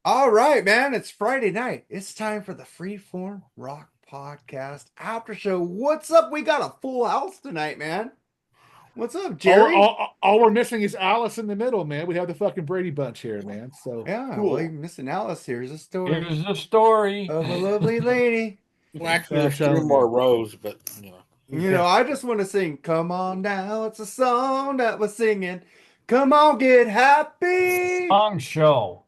All right, man. It's Friday night. It's time for the Freeform Rock Podcast After Show. What's up? We got a full house tonight, man. What's up, All, Jerry? all, all we're missing is Alice in the middle, man. We have the fucking Brady Bunch here, man. So Yeah, well, you're cool. missing Alice. Here's a story Here's the story. of a lovely lady. Well, actually, So I'm there's three telling more you. rows, but Yeah. I just want to sing, Come on now. It's a song that we're singing. Come on, get happy. Song show.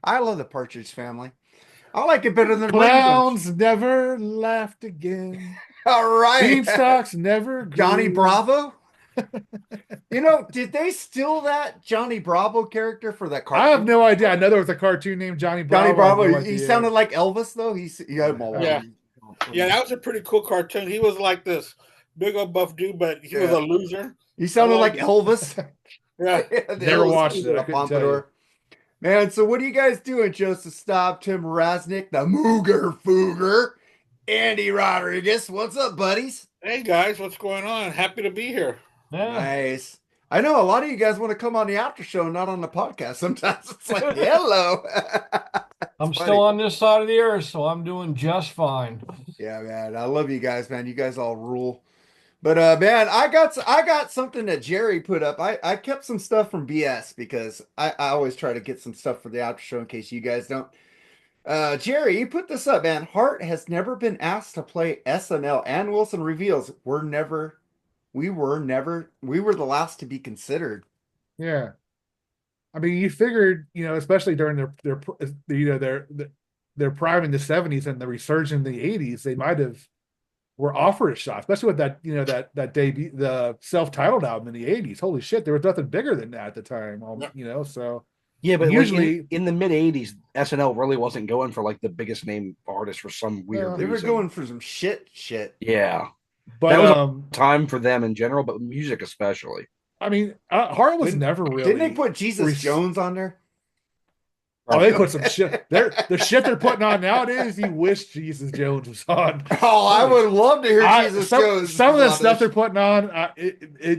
I love the Partridge Family. I like it better than Brady Bunch. Clowns never laughed again. All right. Beanstalks never grew. Johnny Bravo. Did they steal that Johnny Bravo character for that I have cartoon? no idea. I know there was a cartoon named Johnny Bravo. Johnny I have Bravo, no he idea. sounded like Elvis though. He had yeah, yeah, that was a pretty cool cartoon. He was like this big old buff dude, but he was a loser. He sounded like Oh. Elvis. Yeah, The Never Elvis watched with it. a I couldn't tell pompadour. Man, so what are you guys doing? Joseph Staub, Tim Raznick, the Mooger Fooger, Andy Rodriguez. What's up, buddies? hey guys, what's going on? Happy to be here. Yeah. Nice. I know a lot of you guys want to come on the after show, not on the podcast. Sometimes it's like, hello. I'm funny. still on this side of the earth, so I'm doing just fine. Yeah, man. I love you guys, man. You guys all rule. But man, I got something that Jerry put up. I kept some stuff from BS because I always try to get some stuff for the after show in case you guys don't. Jerry, you put this up, man. Hart has never been asked to play SNL. Ann Wilson reveals we were the last to be considered. Yeah. I mean, you figured, especially during their prime in the 70s and the resurgence in the 80s, they might have were offered a shot, especially with that debut, the self-titled album in the 80s. Holy shit, there was nothing bigger than that at the time. So Yeah, but usually like in the mid '80s, SNL really wasn't going for like the biggest name artist for some weird They were reason. going for some shit. Yeah, but that was a time for them in general, but music especially. I mean, Hart was Didn't- never really. Didn't they put Jesus res- Jones on there? Oh, they put some shit. The shit they're putting on nowadays. You wish Jesus Jones was on. Oh, I would love to hear Jesus Jones. Some of the on stuff this. they're putting on,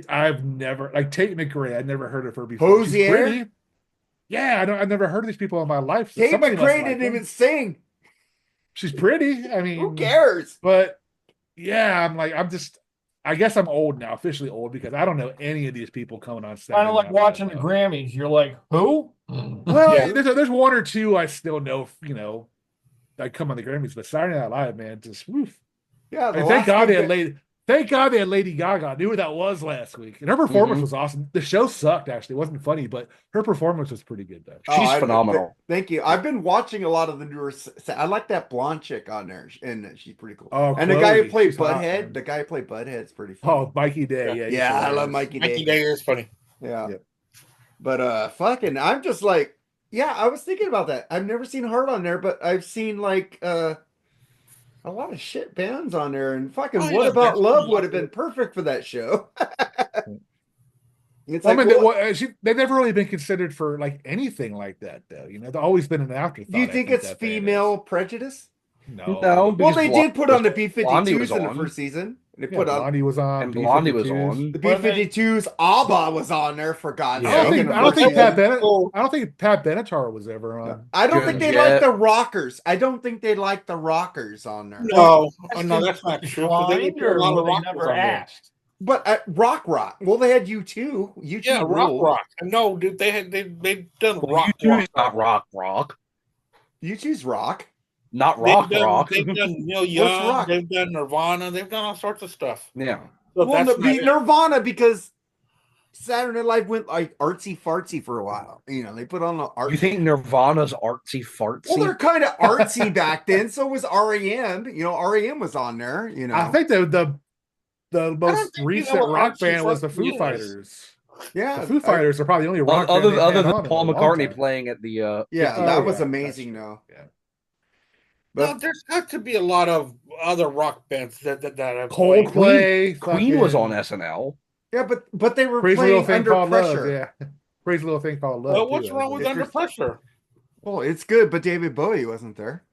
I've never like Tate McRae. I'd never heard of her before. She's Hosier? pretty. Yeah, I've never heard of these people in my life. So Dave somebody must McRae like didn't them. even sing. She's pretty. I mean, Who cares? But yeah, I guess I'm old now, officially old, because I don't know any of these people coming on stage. Kind of like watching the Grammys. You're like, who? Well, Yeah. there's one or two I still know, that come on the Grammys, but Saturday Night Live, man, just woof. Yeah, the And last thank God they had Lady Gaga. I knew who that was last week. And her performance was awesome. The show sucked, actually. It wasn't funny, but her performance was pretty good, though. She's phenomenal. Thank you. I've been watching a lot of the newer. I like that blonde chick on there, and she's pretty cool. Oh, and the guy who Chloe, played she's hot, Butthead, man. the guy who played Butthead's pretty funny. Oh, Mikey Day. Yeah, Yeah, I love Mikey Mikey Day. Day is funny. Yeah. Yep. But fucking, I'm just like, yeah, I was thinking about that. I've never seen Heart on there, but I've seen like a lot of shit bands on there, and fucking Oh, What yeah, About that's Love cool. would have been perfect for that show. It's I like, mean, they've never really been considered for like anything like that, though. They've always been an afterthought. do you think it's that band female prejudice? is. No. No, Well, because they did put on the Blondie was B-52s in the on. first season. They Yeah, put on Blondie was on. and Blondie was B-52s. on. the Well, they- B-52s. ABBA was on there for God's Yeah. I don't sake. think, in the I don't first think Pat season. Bennett. Oh. I don't think Pat Benatar was ever on. I don't Good think they Jet. like the rockers. I don't think they like the rockers on there. No, no, that's not true. 'cause they Declined, put a or lot were of they rockers never on there. asked? But rock. Well, they had U2. U2 Yeah, ruled. rock. No, dude, they've done Well, rock. U2 is not rock. U2's rock. Not They've rock done, rock. They've done Neil What's Young. rock? They've done Nirvana. They've done all sorts of stuff. Yeah. So Well, that's not it. Nirvana because Saturday Night Live went like artsy fartsy for a while. They put on the art. You think Nirvana's artsy fartsy? Well, they're kind of artsy back then. So was REM. REM was on there. I think the don't most think you recent know what rock artsy band was the fartsy Foo is. Fighters. yeah, The Foo Fighters are probably the only rock other band they've other had than on in Paul a long McCartney time. playing at the yeah, Oh, that was yeah, amazing. that's Though. true. Yeah. But No, there's got to be a lot of other rock bands that have played. Coldplay, Queen was fucking on SNL. yeah, but they were Crazy Little playing Thing under Called pressure. Love. Yeah, Crazy Little Thing Called Love. Well, what's too, wrong with If Under you're- Pressure? Well, it's good, but David Bowie wasn't there.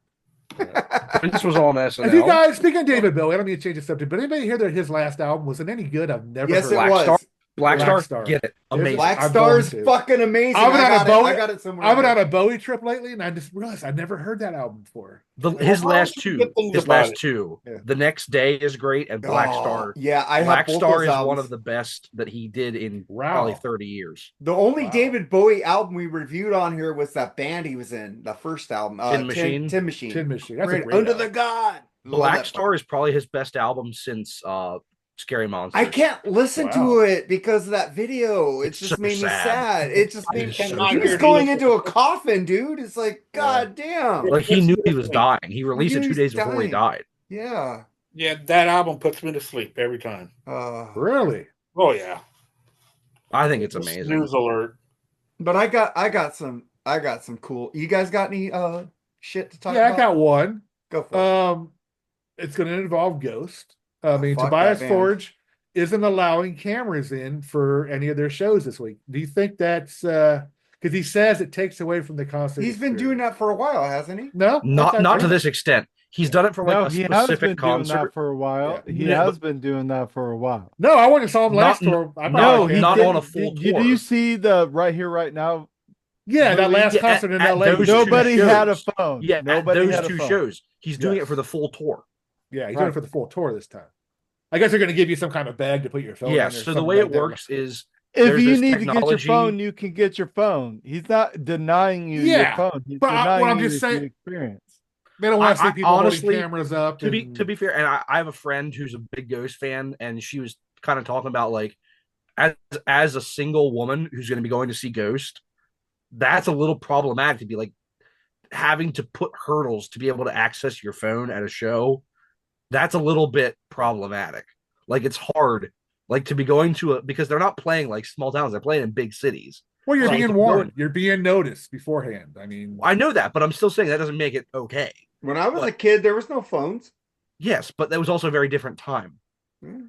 Prince was on SNL. If you guys, speaking of David Bowie, I don't mean to change the subject, but anybody hear that his last album was it any good? I've never Yes, heard it Black was. Star? Black Black Star, Star. get it. There's Amazing. Black I'm Star is going to. fucking amazing. I've been I on a got it. Bowie- I got it somewhere. I've been in on there. a Bowie trip lately, and I just realized I'd never heard that album before. His Well, last I heard two, good things his about last it. two. Yeah. The Next Day is great, and Black Oh, Star. yeah, I Black have both Star those is albums. one of the best that he did in Wow. probably 30 years. The only Wow. David Bowie album we reviewed on here was that band he was in, the first album, Tin Machine. Tin Machine. Tin Machine. That's a Right, great Under album. the God. Love Black that Star is probably his best album since Scary Monsters. I can't listen Wow. to it because of that video. It It's just so made me sad. sad. It just I made me. cannot He was hear going the- into a coffin, dude. It's like, Yeah. god damn. Like he knew he was dying. He released knew it he 2 was days before he dying. died. Yeah. Yeah, that album puts me to sleep every time. Really? Oh yeah. I think it's amazing. News alert. But I got some cool. You guys got any shit to talk Yeah, about? I got one. Go for it. It's going to involve Ghost. I mean, fuck Tobias that band. Forge isn't allowing cameras in for any of their shows this week. Do you think that's because he says it takes away from the concert? He's been doing that for a while, hasn't he? No, Not to this extent. He's done it for like No, a he has been specific doing concert. that for a while. Yeah. He Yeah, has been doing that for a while. No, I went and saw him last Not- tour. I no, thought he he not did- on a full did tour. you see the Right Here, Right Now? Yeah, that last Yeah, concert in at LA. those two Nobody shows. had a phone. Yeah, Nobody at had those a two phone. shows. He's doing Yes. it for the full tour. Yeah, he's doing it Right. for the full tour this time. I guess they're going to give you some kind of bag to put your phone in. Yeah, or so the something way like it that. works is If there's you this need to get your technology- phone, you can get your phone. He's not denying you Yeah, your phone. He's but denying what I'm you just the saying- experience. They don't want to I- see I people honestly- holding cameras up. to and- be fair, and I have a friend who's a big Ghost fan, and she was kind of talking about like as a single woman who's going to be going to see Ghost, that's a little problematic to be like having to put hurdles to be able to access your phone at a show. That's a little bit problematic. Like it's hard, like to be going to because they're not playing like small towns; they're playing in big cities. Well, you're Right. being So warned. going- You're being noticed beforehand. I mean, I know that, but I'm still saying that doesn't make it okay. When I was a But- kid, there was no phones. Yes, but that was also a very different time. Hmm.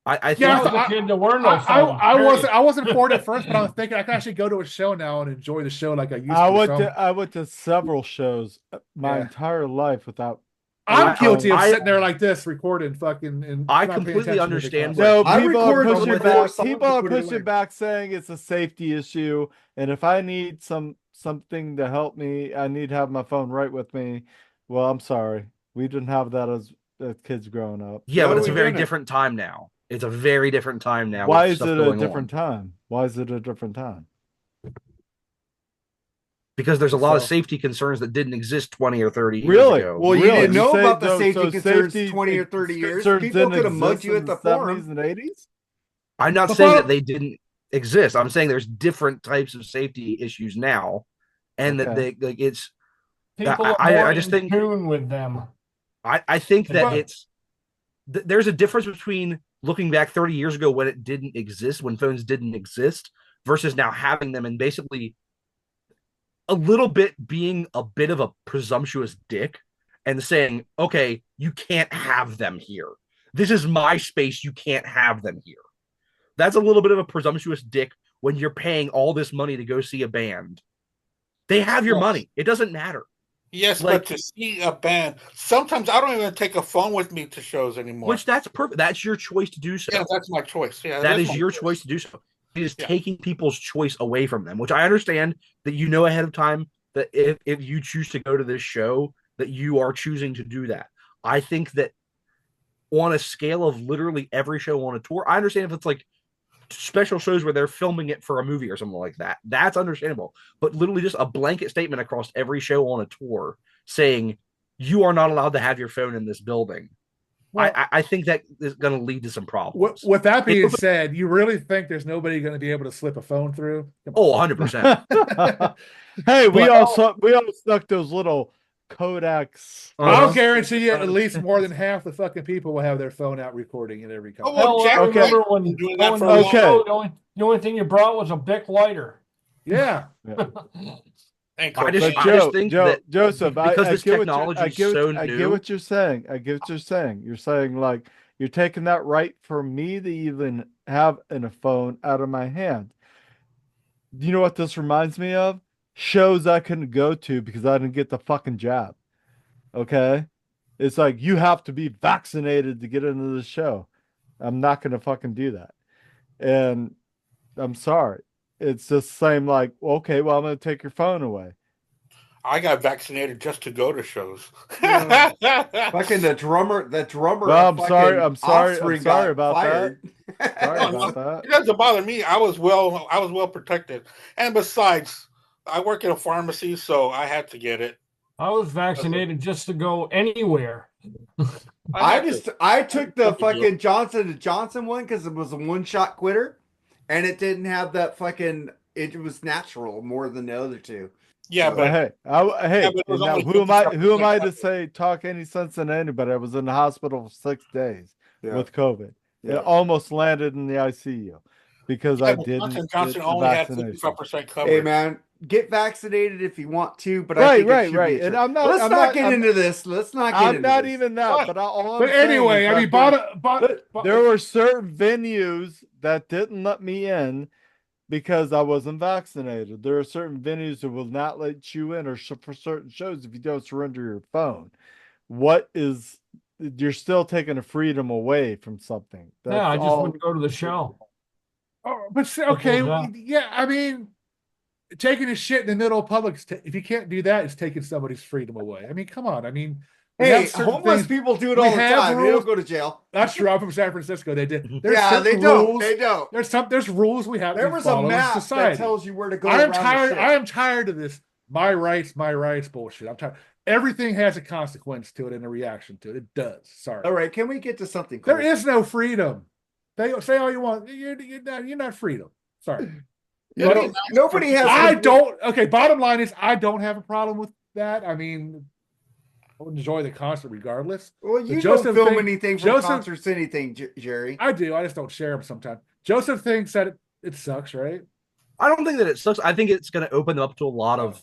I think Yeah, When I was a kid, there were no I phones, period. wasn't for it at first, but I was thinking I can actually go to a show now and enjoy the show like I used I to. went So to I went to several shows my Yeah. entire life without. I'm I- guilty of I- sitting there like this, recording fucking. And I not paying completely attention to the understand concert. No, I people are record pushing with back. more songs People to are put in pushing there. back, saying it's a safety issue, and if I need something to help me, I need to have my phone right with me. Well, I'm sorry, we didn't have that as kids growing up. Yeah, No, but it's we a very didn't. different time now. It's a very different time now. Why with is stuff it a going different on. time? Why is it a different time? Because there's a lot of So- safety concerns that didn't exist 20 or 30 years Really? ago. Well, you Really? didn't know say about the so- safety so concerns safety 20 or 30 years. concerns People didn't could have mugged exist you in at the 70s forum. and 80s? I'm not But saying Bob- that they didn't exist. I'm saying there's different types of safety issues now, and that Okay. they like it's. People I- are I more just in think- tune with them. I think that But- it's there's a difference between looking back 30 years ago when it didn't exist, when phones didn't exist, versus now having them and basically a little bit being a bit of a presumptuous dick and saying, okay, you can't have them here. This is my space. You can't have them here. That's a little bit of a presumptuous dick when you're paying all this money to go see a band. They have your Yes. money. It doesn't matter. Yes, Like- but to see a band, sometimes I don't even take a phone with me to shows anymore. Which that's perfect. That's your choice to do so. yeah, that's my choice. Yeah, That that's is my your choice to do so. It is Yeah. taking people's choice away from them, which I understand that you know ahead of time that if you choose to go to this show, that you are choosing to do that. I think that on a scale of literally every show on a tour, I understand if it's like special shows where they're filming it for a movie or something like that. That's understandable. But literally just a blanket statement across every show on a tour saying you are not allowed to have your phone in this building. Well- I think that is going to lead to some problems. With that being said, you really think there's nobody going to be able to slip a phone through? Come on. Oh, 100%. Hey, we But- all stuck those little Kodaks. I'll guarantee you at least more than half the fucking people will have their phone out recording at every concert. well, Hell, Jack- I okay. remember when Been doing that going for to a the while. show, the only thing you brought was a Bic lighter. Yeah. Thank I you. just- But I think that Joseph, because I this get what technology I is get, so I new- get what you're saying. I get what you're saying. You're saying like you're taking that right for me to even have in a phone out of my hand. Do you know what this reminds me of? Shows I couldn't go to because I didn't get the fucking jab. Okay? It's like you have to be vaccinated to get into the show. I'm not gonna fucking do that. And I'm sorry. It's just same like, okay, well, I'm going to take your phone away. I got vaccinated just to go to shows. Fucking the drummer Well, of I'm sorry. fucking I'm sorry. I'm Offspring sorry got about fired. Sorry No, about that. it doesn't bother me. I was well protected, and besides, I work in a pharmacy, so I had to get it. I was vaccinated just to go anywhere. I took the What to do. fucking Johnson & Johnson one because it was a one-shot quitter, and it didn't have that fucking. It was natural more than the other two. Yeah, So- but Hey, but it was now only who am I? Who am I to 55%. say talk any sense into anybody? I was in the hospital for 6 days Yeah. with COVID. Yeah. It almost landed in the ICU because I but didn't Johnson get Johnson the only had vaccination. 55% coverage. Hey man, get vaccinated if you want to, but I Right, think it right, should right. be a And choice. I'm not- Let's I'm not not- get I'm- into this. Let's not get I'm into not this. even that, but all I'm But saying anyway, is I mean, that there were certain venues that didn't let me in because I wasn't vaccinated. There are certain venues that will not let you in, or for certain shows if you don't surrender your phone. You're still taking a freedom away from something. That's Yeah, I just all. wouldn't go to the show. Oh, but okay, Simple as yeah. I mean, taking a shit in the middle of public. If you can't do that, it's taking somebody's freedom away. I mean, come on. I mean, we Hey, have certain homeless things- people do it we all the have time. They rules. don't go to jail. That's true. I'm from San Francisco. They did. There's Yeah, they certain don't. rules. They don't. There's rules we have There to was a follow in map society. that tells you where to go I am around tired. the shit. I am tired of this. My rights bullshit. I'm tired. Everything has a consequence to it and a reaction to it. It does. Sorry. All right, can we get to something cool? There is no freedom. They say all you want. You're not freedom. Sorry. Nobody has. I don't. Okay. Bottom line is, I don't have a problem with that. I mean, I would enjoy the concert regardless. Well, The you Joseph don't film thing- anything from Joseph- concerts, anything, Jerry. I do. I just don't share them sometimes. Joseph thinks that it sucks, right? I don't think that it sucks. I think it's going to open them up to a lot of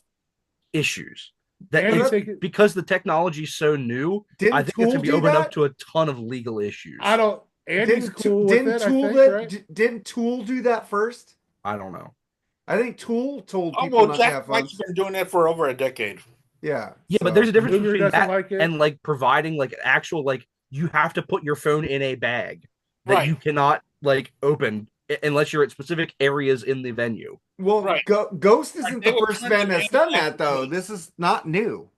issues. That And you it's- think it- because the technology's so new, Didn't I think it's Tool going to be do opened that? up to a ton of legal issues. I don't. Andy's cool with it. Tool I think, right? didn't Tool do that first? I don't know. I think Tool told Oh, people well, not to have Zakk fun. Wylde's been doing that for over a decade. Yeah. Yeah, so- but there's a difference Luger between doesn't that like it. and like providing like actual like you have to put your phone in a bag that Right. you cannot like open unless you're at specific areas in the venue. Well, Right. Ghost isn't They the were first trying to band that's make done that that, though. point. This is not new.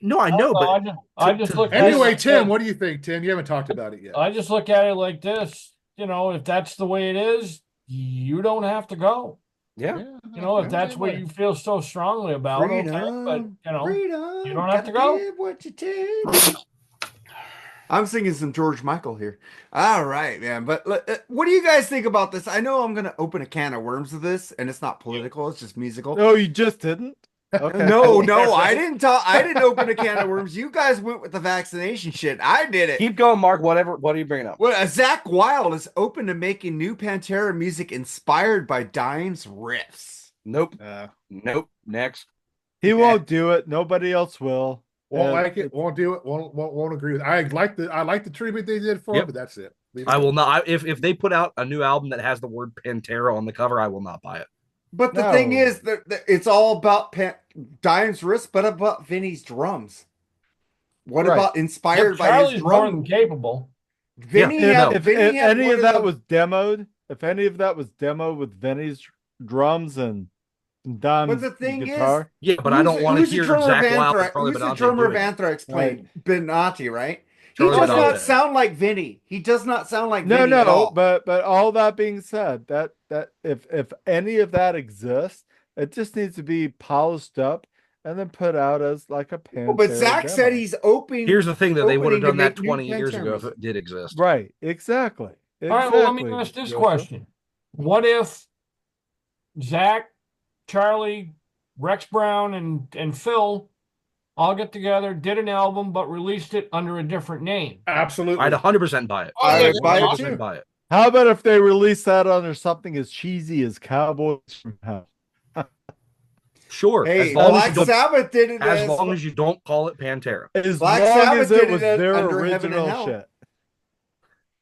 No, I know, but I just look at Anyway, it, Tim, what do you think, Tim? You haven't talked about it yet. I just look at it like this. You know, if that's the way it is, you don't have to go. yeah. You know, if that's what you feel so strongly about, okay, but you know, you don't have to go. Give what you take. I'm singing some George Michael here. All right, man. But what do you guys think about this? I know I'm going to open a can of worms with this, and it's not political. It's just musical. No, you just didn't. Okay. No, I didn't talk. I didn't open a can of worms. You guys went with the vaccination shit. I did it. Keep going, Mark. What are you bringing up? Well, Zakk Wylde is open to making new Pantera music inspired by Dime's riffs. Nope. Nope. Next. He won't do it. Nobody else will. Won't like it. Won't do it. Won't agree with it. I like the treatment they did for Yep. it, but that's it. Leave it I alone. will not. If they put out a new album that has the word Pantera on the cover, I will not buy it. But the No. thing is that it's all about Dime's riffs, but about Vinny's drums. What Right. about inspired by Charlie's his more drum? than capable. Vinny Yeah, had, If Vinny had any one of that the- was demoed, if any of that was demoed with Vinny's drums and Dom's But the thing is, guitar, Yeah, but I don't want to who's the hear drummer of Zakk Wylde and Anthrax? Charlie Who's the Benante drummer of doing it. Anthrax played? Benatti, right? He Charlie does not Benante. sound like Vinny. He does not sound like no, Vinny at no. all. But all that being said, that if any of that exists, it just needs to be polished up and then put out as like a Pantera Well, but Zakk demo. said he's open. Here's the thing that they would have opening to done that make new 20 years Pantera ago if music. it did exist. Right, exactly. All right, well, let me Exactly, ask this Joseph. question. What if Zach, Charlie, Rex Brown, and Phil all get together, did an album, but released it under a different name? Absolutely. I'd 100% buy it. I yeah, buy it 100% too. buy it. How about if they release that under something as cheesy as Cowboys from Hell? Sure. Hey, as long Black as you don't, Sabbath did it as long as you don't call it Pantera. As Black long Sabbath as did it was it their under Heaven and original Hell. shit.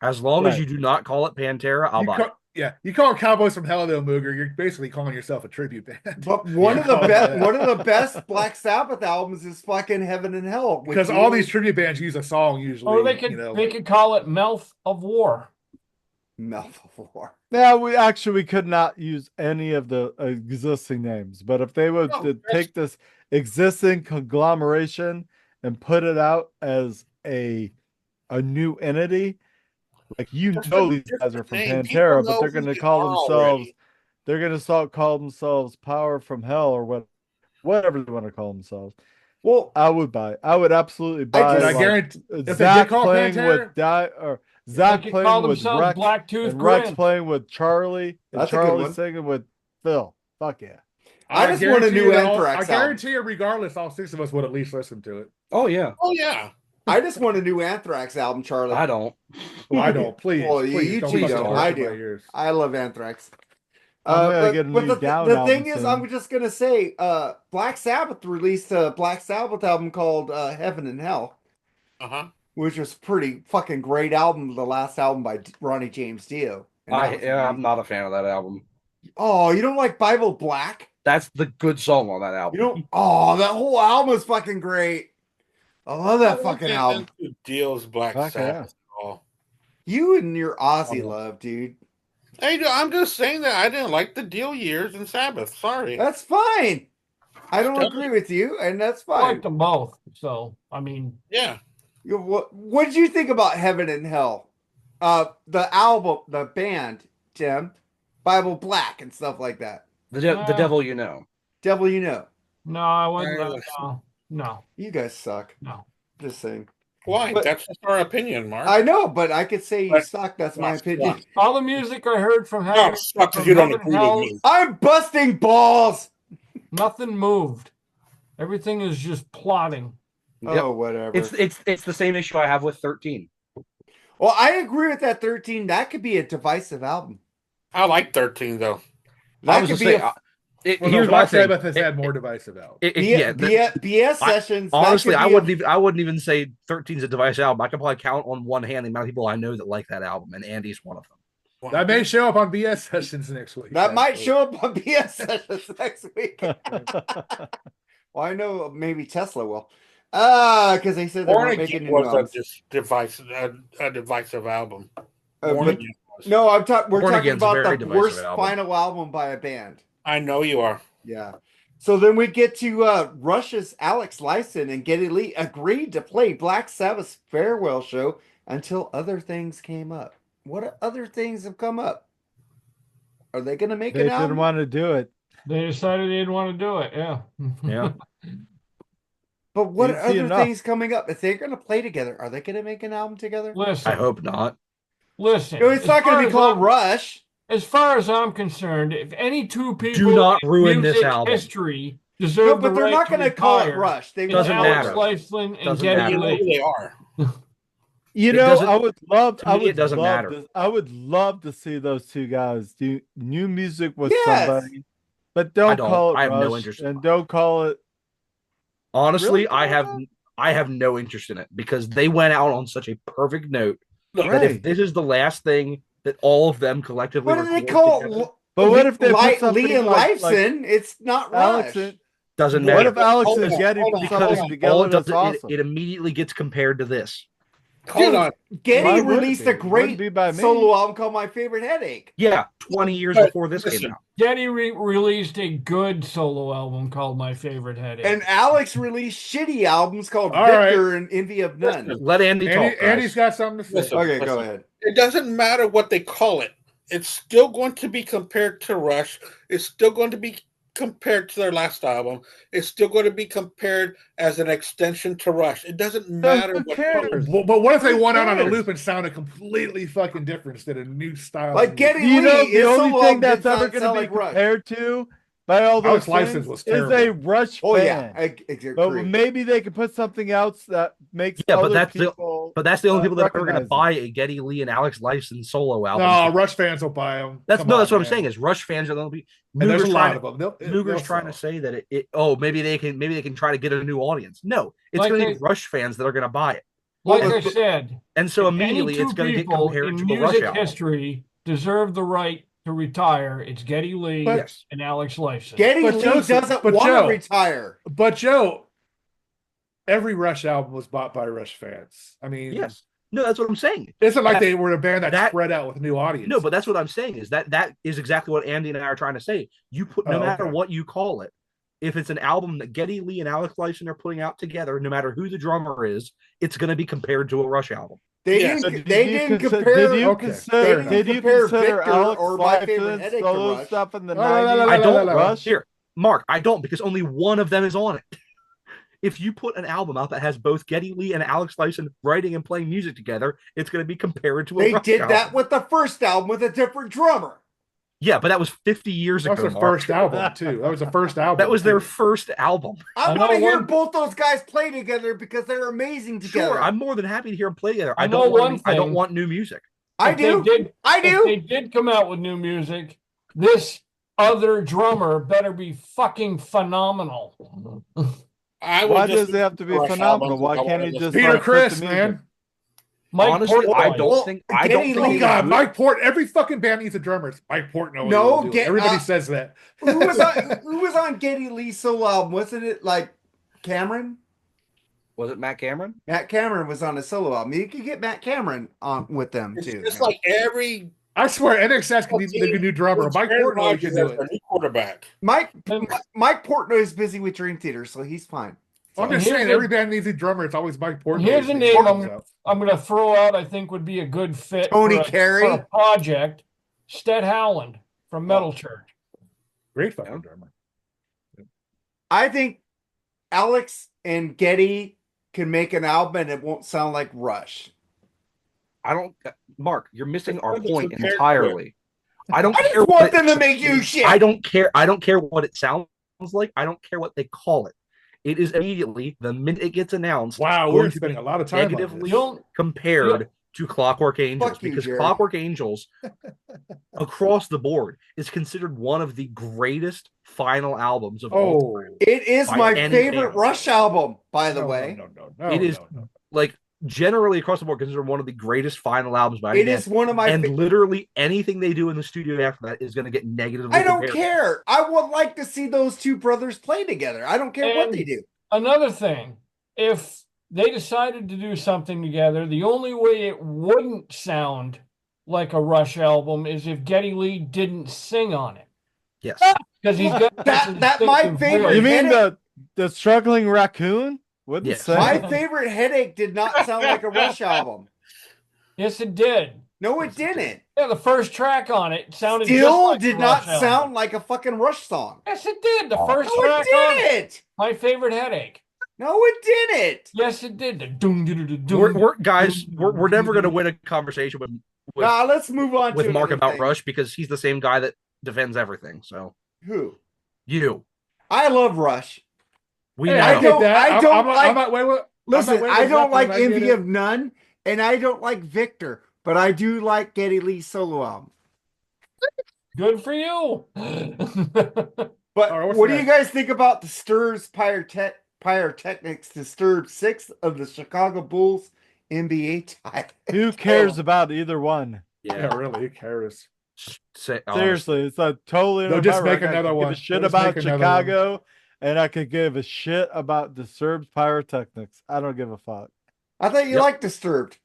As long as Right. you do not call it Pantera, I'll buy it. Yeah, you call Cowboys from Hell though, Mooger. You're basically calling yourself a tribute band. But one Yeah. of the best, one of the best Black Sabbath albums is fucking Heaven and Hell. which Because you all know- these tribute bands use a song usually. Or they could call it Mouth of War. Melville. Now we could not use any of the existing names, but if they would take this existing conglomeration and put it out as a new entity, like these guys are from Pantera, but they're going to call themselves call themselves Power from Hell or whatever they want to call themselves. Well, I would absolutely buy. And I like, guarantee if they Zakk did call playing Pantera, with They Zakk could playing call with themselves Rex, Blacktooth and Rex Grin. playing with Charlie, and That's a good Charlie one. singing with Phil. Fuck yeah! I just want a guarantee new you that Anthrax I guarantee you, regardless, all 6 of us would at least listen to it. Oh yeah. Oh yeah. I just want a new Anthrax album, Charlie. I don't. Well, I don't. Please, Well, please you don't two fucking don't. torture I my do. ears. I love Anthrax. I'm gonna get a new Down the album thing is, soon. I'm just gonna say, Black Sabbath released a Black Sabbath album called Heaven and Hell, which was pretty fucking great album. The last album by Ronnie James Dio. And that was I'm not a fan of that album. Oh, you don't like Bible Black? That's the good song on that album. You don't? Oh, that whole album is fucking great. I love that fucking album. Dio's Black Sabbath. You and your Aussie love, dude. Hey, I'm just saying that I didn't like the Dio years in Sabbath. Sorry. That's fine. I don't agree with you, and that's I fine. like them both. So, I mean, yeah. What did you think about Heaven and Hell? The album, the band, Tim, Bible Black and stuff like that. The Devil You Know. Devil You Know. no, I wouldn't. No. You guys suck. No. Just saying. Why? But, that's just our opinion, Mark. I know, but I could say you suck. That's my opinion. Suck. All the music I heard from No, Heaven, suck because you don't agree with me. I'm busting balls. nothing moved. Everything is just plotting. Oh, whatever. It's the same issue I have with 13. Well, I agree with that 13. That could be a divisive album. I like 13 though. That could be here's Black Sabbath has had more divisive albums. BS sessions. Honestly, I wouldn't even say 13 is a divisive album. I can probably count on one hand the amount of people I know that like that album, and Andy's one of them. Wow. That may show up on BS sessions next week. That might show up on BS sessions next week. Well, I know maybe Tesla will. Because they said they're making new albums. A divisive album. No, we're talking about the worst album. final album by a band. I know you are. Yeah. So then we get to Rush's Alex Lifeson and Geddy Lee agreed to play Black Sabbath's farewell show until other things came up. What other things have come up? Are they going to make an album? They didn't want to do it. They decided they didn't want to do it. Yeah. Yeah. But what other things coming up? If they're going to play together, are they going to make an album together? Listen. I hope not. Listen. It's not going to be called Rush. As far as I'm concerned, if any two people do not ruin music this album. History deserve but they're not going to call it Rush. They doesn't Alex matter. Lifeson and Geddy Lee. They are. You know, I would love to see those two guys do new music with somebody, but don't call it Rush. I have no interest and don't call it. Honestly, really? I have no interest in it because they went out on such a perfect note that if this is the last thing that all of them collectively, what do they call it? But what if they put something Lee and Lifeson? It's not Rush. Doesn't matter. What if Alex and Geddy put something together that's awesome? It immediately gets compared to this. Hold on. Geddy released a great solo album called My Favorite Headache. Yeah, 20 years before this came out. Geddy released a good solo album called My Favorite Headache. And Alex released shitty albums called Victor and Envy of None. Let Andy talk. Andy's got something to say. Okay, go ahead. It doesn't matter what they call it. It's still going to be compared to Rush. It's still going to be compared to their last album. It's still going to be compared as an extension to Rush. It doesn't matter. Who cares? But what if they went out on a loop and sounded completely fucking different instead of new style? Like Geddy Lee, you know, the only thing that's ever going to be compared to by all those things is a Rush fan. Oh yeah, but maybe they could put something else that makes but that's the only people that are going to buy a Geddy Lee and Alex Lifeson solo album. No, Rush fans will buy them. That's what I'm saying is Rush fans are going to be. And there's a lot of them. Luger's trying to say that maybe they can try to get a new audience. No, it's going to be Rush fans that are going to buy it. Like I said, and so immediately it's going to get compared to a Rush album. History deserve the right to retire. It's Geddy Lee and Alex Lifeson. Geddy Lee doesn't want to retire. But Joe, every Rush album was bought by Rush fans. I mean, yes. No, that's what I'm saying. It's not like they were a band that that- spread out with new audience. No, but that's what I'm saying is that is exactly what Andy and I are trying to say. You put no matter what you call it, if it's an album that Geddy Lee and Alex Lifeson are putting out together, no matter who the drummer is, it's going to be compared to a Rush album. They Yes. didn't. They didn't compare. Did you Okay. consider? They Did you compare consider Victor Alex or My Favorite Lifeson's Headache to solo Rush? stuff in the La, la, la, la, 90s? la, I don't la. Rush. Here, Mark, I don't because only one of them is on it. If you put an album out that has both Geddy Lee and Alex Lifeson writing and playing music together, it's going to be compared to a They Rush did album. that with the first album with a different drummer. Yeah, but that was 50 years That ago. was their Mark. first album too. That was the first album. That was their too. first album. I I want to know hear one- both those guys play together because they're amazing together. Sure, I'm more than happy to hear them play together. I I know don't one want. I don't thing. want new music. I If do. They did, I If do. they did come out with new music, this other drummer better be fucking phenomenal. I would Why just does it have to be Rush phenomenal? albums Why if I can't wanted he to just listen. Peter like, put Criss, the music? man. Mike Honestly, Portnoy. I don't Well, think. Geddy Oh Lee- God, Mike Port. Every fucking band needs a drummer. Mike Portnoy. No, will do it. Everybody says that. Who was on Geddy Lee's solo album? Wasn't it like Cameron? Was it Matt Cameron? Matt Cameron was on a solo album. You could get Matt Cameron on with them It's too. just like every I swear, NXS can need a new drummer. Mike Aaron Portnoy Rodgers can do as it. their new quarterback. Mike Portnoy is busy with Dream Theater, so he's fine. I'm just Here's saying, a- every band needs a drummer. It's always Mike Portnoy. Here's a His name comes out. I'm going to throw out. I think would be a good fit. Tony for Carey? a project. Sted Howland from Metal Church. Great fucking drummer. I think Alex and Geddy can make an album and it won't sound like Rush. I don't. Mark, you're missing our It's point compared to entirely. I don't I care just what want them to make new shit. I don't care. I don't care what it sounds like. I don't care what they call it. It is immediately the minute it gets announced. Wow, going we're to spending be a lot of time on negatively this. You'll- compared to Clockwork Angels Fuck you, because Jerry. Clockwork Angels, across the board, is considered one of the greatest final albums of all Oh, time. It is By my any favorite band. Rush album, by the no, way. no. It is- no. Like generally across the board, considered one of the greatest final albums by any It band. is one of my And fa- literally anything they do in the studio after that is going to get negatively. I don't compared. care. I would like to see those two brothers play together. I don't care what And- they do. Another thing, if they decided to do something together, the only way it wouldn't sound like a Rush album is if Geddy Lee didn't sing on it. Yes. Because he's got That my favorite- You mean Headache? the struggling raccoon? Wouldn't Yes. say. My favorite Headache did not sound like a Rush album. Yes, it did. No, it didn't. Yeah, the first track on it sounded just Still like did a not Rush album. sound like a fucking Rush song. Yes, it did. The first No, track it on it. didn't. My favorite headache. No, it didn't. Yes, it did. The doom, doom, doom, doom. We're never going to win a conversation with Nah, let's move on with to Mark another about thing. Rush because he's the same guy that defends everything. So Who? you, I love Rush. we Hey, know. I get that. I don't I'm like- not, wait, wait, Listen, I'm not I don't like Zeppelin, I get Envy it. of None, and I don't like Victor, but I do like Geddy Lee's solo album. Good for you. But All right, what's what do next? you guys think about Disturbed's Pyrotechnics Disturbed 6 of the Chicago Bulls NBA title? Who cares about either one? Yeah, really, who cares? Say, Seriously, it's a totally. No, just irrelevant. make I another could one. Give a shit Just about make another Chicago, and I could give a shit about Disturbed Pyrotechnics. I don't give a fuck. I thought you Yep. liked Disturbed.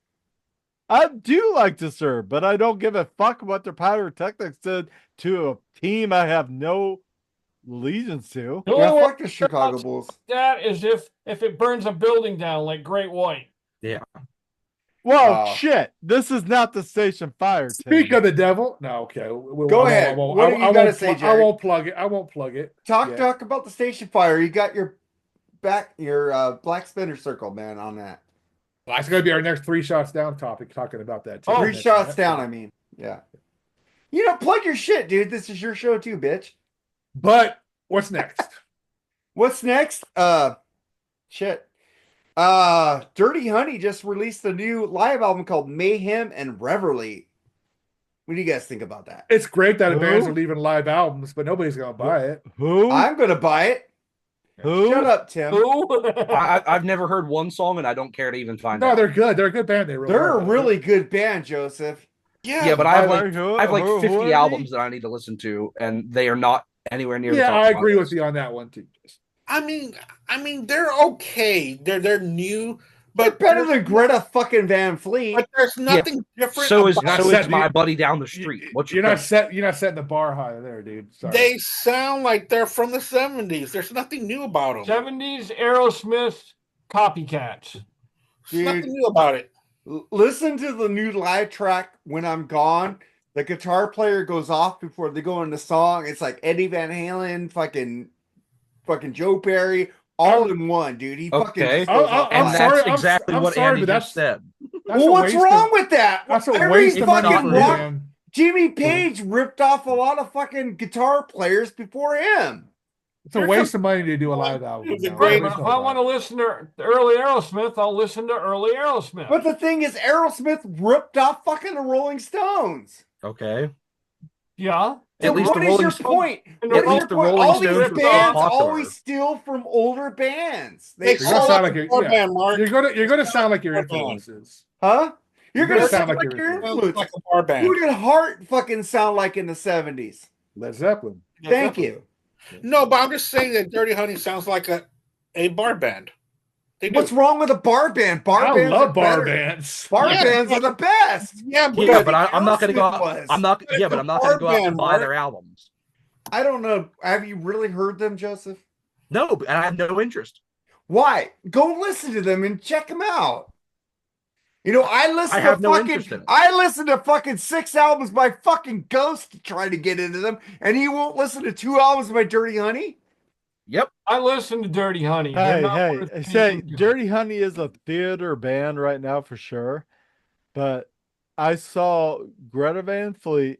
I do like Disturbed, but I don't give a fuck what their pyrotechnics did to a team I have no allegiance to. The Yeah, only fuck way the Chicago Bulls. that is if it burns a building down like Great White. Whoa, Wow. shit! This is not the station fire. Speak Tim. of the devil. No, okay. Go ahead. What do you gotta say, I Jerry? won't plug it. I won't plug it. Talk Yeah. about the station fire. You got your Black Spinner Circle, man, on that. It's going to be our next 3 shots down topic, talking about that. Too. Oh, Three Next shots time. down, I mean. Yeah. You know, plug your shit, dude. This is your show too, bitch. But what's next? What's next? Shit. Dirty Honey just released a new live album called Mayhem and Reveille. What do you guys think about that? It's great that Who? bands are leaving live albums, but nobody's going to buy it. Who? I'm gonna buy it. Who? Shut up, Tim. Who? I've never heard one song, and I don't care to even find No, out. they're good. They're a good band. They really They're are. a really good band, Joseph. Yeah, but I have like Who- I have like who- who 50 are they? albums that I need to listen to, and they are not anywhere near. the Yeah, top I of my agree with list. you on that one too. I mean, they're okay. They're new, They're but better than Greta fucking Van Fleet. But there's nothing different. So is about my buddy down the street. What's You're your not setting the bar high there, dude. Sorry. They sound like they're from the 70s. There's nothing new about them. 70s Aerosmith copycats. There's nothing new about it. Listen to the new live track When I'm Gone. The guitar player goes off before they go into song. It's like Eddie Van Halen, fucking Joe Perry, all in one, dude. He fucking Okay. just goes off I'm live. sorry. That's exactly I'm what sorry, Andy but just said. Well, what's wrong with that? That's a Every waste of money fucking for rock. him. Jimmy Page ripped off a lot of fucking guitar players before him. It's a waste of money to do a live album. It's a now. great- If I want to listen to early Aerosmith, I'll listen to early Aerosmith. But the thing is, Aerosmith ripped off fucking the Rolling Stones. Okay. Yeah. So At least what the is Rolling your Stones- point? At What is least your the point? Rolling All these Stones were bands popular. always steal from older bands. They You're gonna call sound it like a you're, bar yeah. band, Mark. You're gonna sound like your Bar band. influences. Huh? You're gonna sound like your your influence. influence. Like a bar band. Who did Heart fucking sound like in the 70s? Led Zeppelin. Thank you. No, but I'm just saying that Dirty Honey sounds like a bar band. They do. What's wrong with a bar band? Bar I bands love are bar better. bands. Bar Yeah, bands are the best. Yeah, but, Yeah, but I'm not going to go. Aerosmith was. I'm not. Yeah, but I'm not going to go out and Band, buy Mark. their albums. I don't know. Have you really heard them, Joseph? No, and I have no interest. Why? Go listen to them and check them out. You know, I have no interest in it. I listened to fucking 6 albums by fucking Ghost to try to get into them, and you won't listen to 2 albums by Dirty Honey? Yep. I listen to Dirty Honey. They're not worth I say paying to. Dirty Honey is a theater band right now for sure. But I saw Greta Van Fleet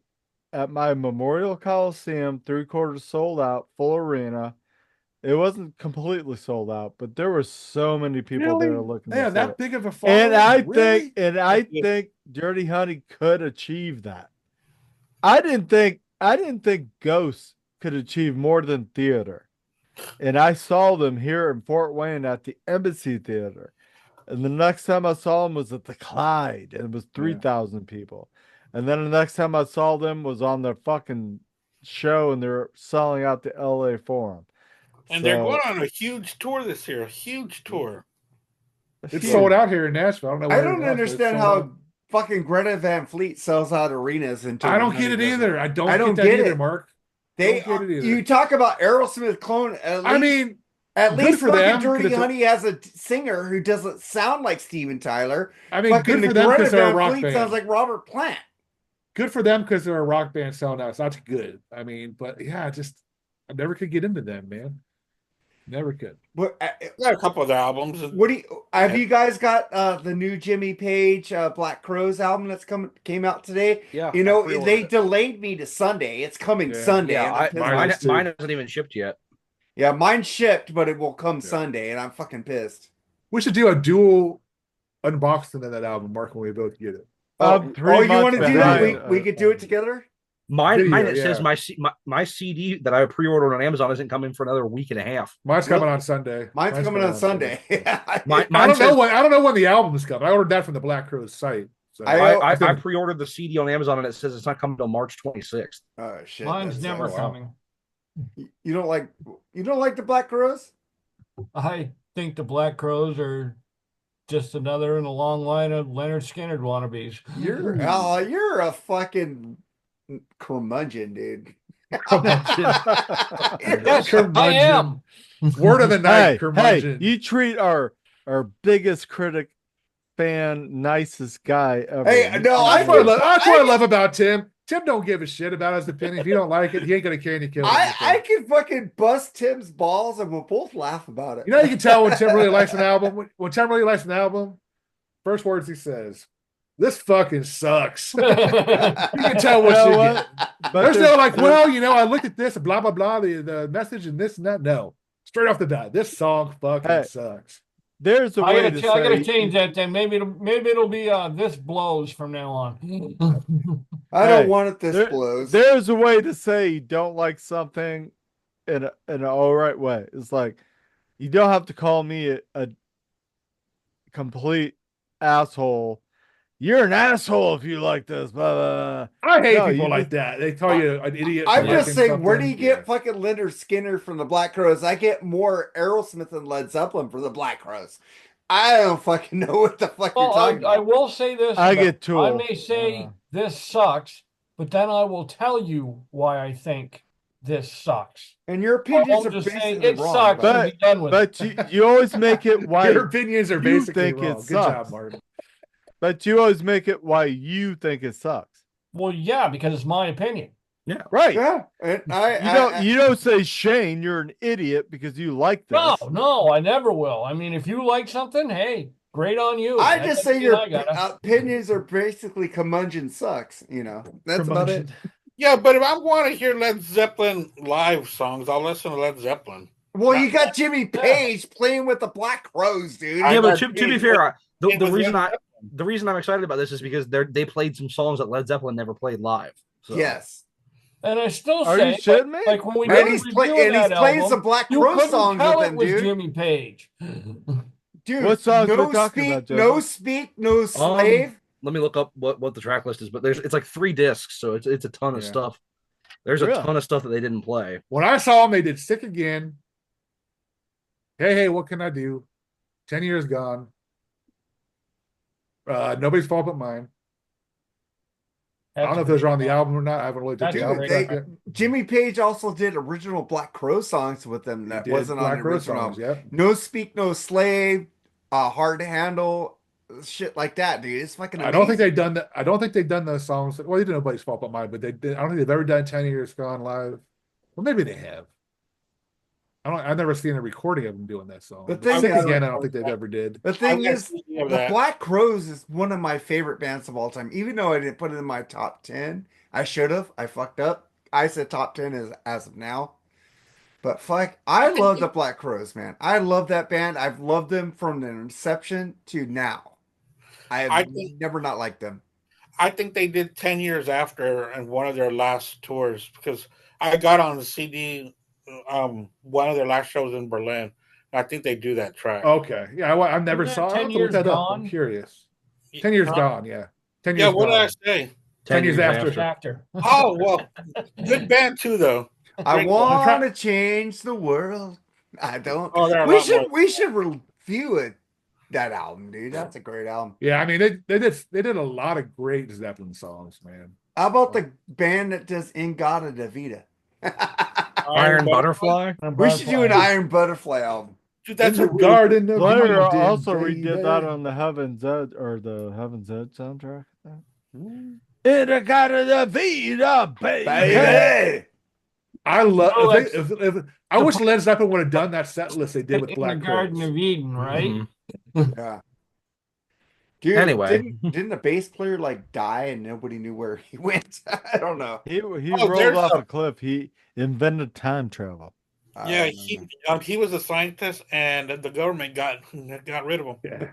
at my Memorial Coliseum, 3/4 sold out, full arena. It wasn't completely sold out, but there were so many people there looking to Yeah, see that it. big of a following. And I Really? think Dirty Honey could achieve that. I didn't think Ghost could achieve more than theater. And I saw them here in Fort Wayne at the Embassy Theater. And the next time I saw them was at the Clyde, and it was 3,000 people. And then the next time I saw them was on their fucking show, and they're selling out the LA Forum. and they're going on a huge tour this year. A huge tour. It's sold out here in Nashville. I don't know. I where don't it was, but understand it's sold how fucking Greta Van Fleet sells out arenas. And out. I don't Dirty get it Honey doesn't. either. I don't I don't get that get either, it. Mark. They, Don't get it either. you talk about Aerosmith clone. I mean, at good least for fucking them, 'cause Dirty it's a- Honey has a singer who doesn't sound like Steven Tyler. good Fucking for the them Greta because they're a Van rock Fleet band. sounds like Robert Plant. Good for them because they're a rock band selling out. So that's good. I mean, but yeah, I never could get into them, man. Never could. What, Got a couple of their albums. what do you have? You guys got the new Jimmy Page Black Crowes album that's came out today? Yeah. You know, I pre-ordered they it. delayed me to Sunday. It's coming Yeah. Sunday. Yeah, and I'm pissed. mine is too. mine hasn't even shipped yet. Yeah, mine shipped, but it will come Sunday, and I'm fucking pissed. We should do a dual unboxing of that album, Mark, when we both get it. I'm 3 you months want to do that? behind. We could do it together. Mine Video, it yeah. says my CD that I pre-ordered on Amazon isn't coming for another week and a half. Mine's coming on Sunday. Mine's coming on Sunday. Mine I don't says- know when. I don't know when the album's coming. I ordered that from the Black Crowes site. So I pre-ordered the CD on Amazon and it says it's not coming until March 26th. Oh shit! Mine's that's never sucks. coming. You don't like the Black Crowes? I think the Black Crowes are just another in a long line of Leonard Skinner wannabes. You're a fucking curmudgeon, dude. Yes, Curmudgeon. I am. Word of the night, Hey, curmudgeon. you treat our biggest critic, fan, nicest guy ever. Hey, no, That's what I love about Tim. Tim don't give a shit about his opinion. If you don't like it, he ain't gonna candy kill it. I can fucking bust Tim's balls and we'll both laugh about it. You know, you can tell when Tim really likes an album. When Tim really likes an album, first words he says, "This fucking sucks." You can tell what You know you what? get. But There's no there's- like, well, you know, I looked at this, blah blah blah, the message and this and that. No, straight off the bat, this song fucking sucks. There's a I way gotta, to I gotta say change that then. Maybe it'll be this blows from now on. I don't Hey, want it this there- blows. there's a way to say you don't like something in an all right way. It's like you don't have to call me a complete asshole. You're an asshole if you like this. Blah, blah, blah. I hate No, people you like just- that. They call you an idiot. I'm for just liking saying, where do you something. get fucking Leonard Skinner from the Black Crowes? I get more Aerosmith and Led Zeppelin for the Black Crowes. I don't fucking know what the fuck you're Well, talking I about. will say this. I about get it. Tool. I may say this sucks, but then I will tell you why I think this sucks. And your I opinions are won't just say basically it wrong. sucks But and be done with it. But you always make it why Your opinions are you basically think it wrong. Good job, sucks. Martin. But you always make it why you think it sucks. Well, yeah, because it's my opinion. Yeah. Right. yeah, and You don't say, Shane, you're an idiot because you like this. No, I never will. I mean, if you like something, hey, great on you. I That just doesn't say mean your I gotta. opinions are basically curmudgeon sucks. That's about it. Yeah, but if I want to hear Led Zeppelin live songs, I'll listen to Led Zeppelin. Well, you got Jimmy Page playing with the Black Crowes, dude. Yeah, but got to be Page fair, the with reason Led the reason I'm excited about this is because they played some songs that Led Zeppelin never played live. So. Yes. And I still Are say, you shitting me? like when we And did he's the playing review of and he's that playing album, some Black you Crow couldn't songs tell with it him, was dude. Jimmy Page. Dude, What songs no we're talking speak, about, no Joseph? speak, no slave. Let me look up what the track list is, but it's like 3 discs, so it's a ton of Yeah. stuff. There's a Really? ton of stuff that they didn't play. When I saw them, they did Sick Again. Hey, what can I do? 10 years gone. Nobody's fault but mine. I don't know if those are on the album or not. I haven't really took That's the a album great track yet. Jimmy Page also did original Black Crow songs with them that He did wasn't on Black the Crow original songs, album. yep. No speak, no slave, hard to handle, shit like that, dude. It's fucking amazing. I don't think they've done that. I don't think they've done those songs. Well, they did Nobody's Fault But Mine, but I don't think they've ever done 10 Years Gone live. Well, maybe they have. I've never seen a recording of them doing that song. The But thing Sick is- Again, I don't think they've ever did. The thing got is, CD of the that. Black Crows is one of my favorite bands of all time. Even though I didn't put it in my top 10, I should have. I fucked up. I said top 10 as of now. But fuck, I love the Black Crows, man. I love that band. I've loved them from their inception to now. I have never not liked them. I think they did 10 years after in one of their last tours because I got on the CD one of their last shows in Berlin. I think they do that track. Okay. Yeah, I never Isn't saw that it. 10 I'll have to look Years that up. I'm gone? curious. 10 Years Huh? Gone, yeah. 10 Yeah, Years what did I Gone. say? 10 years after. After. Oh, well, good band too, though. I Great want to change the world. I don't. Oh, there are a we lot should more. we should review it. That album, dude. That's a great album. Yeah, I mean they did a lot of great Zeppelin songs, man. How about the band that does Ingata Davida? Iron Butterfly. We should do an Iron Butterfly album. Dude, that's In a the really Garden of Blair Eden, also baby. redid that on the Heaven's Edge or the Heaven's Edge soundtrack. In the Garden of Eden, baby. I love. Oh, I wish Led Zeppelin would have done that set list they did with in Black the Garden Crowes. of Eden, right? Mhm. Yeah. Dude, Anyway. didn't the bass player like die and nobody knew where he went? I don't know. He Oh, rolled there's off a- a cliff. He invented time travel. I Yeah, don't he was a scientist, and the government got rid of him. Yeah,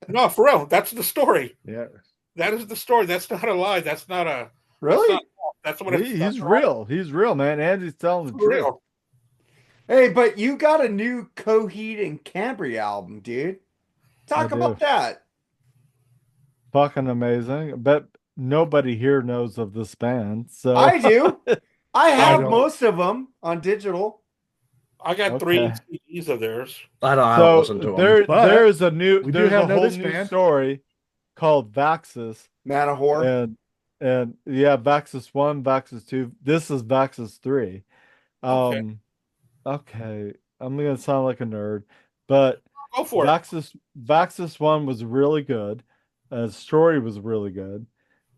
know. No, for real, that's the story. yeah. That is the story. That's not a lie. That's not a. Really? That's what He's real. He's real, man. Andy's telling the For truth. real. Hey, but you got a new Coheed and Cambria album, dude. Talk I about do. that. Fucking amazing. Bet nobody here knows of this band. So I do. I have don't. most of them on digital. I got Okay. 3 CDs of theirs. I don't So listen to them. But there's a we do there's a have whole this new band. story called Vaxis. Matahor. And yeah, Vaxis 1, Vaxis 2. This is Vaxis 3. Okay. Okay. I'm gonna sound like a nerd, but Go for it. Vaxis 1 was really good. Story was really good.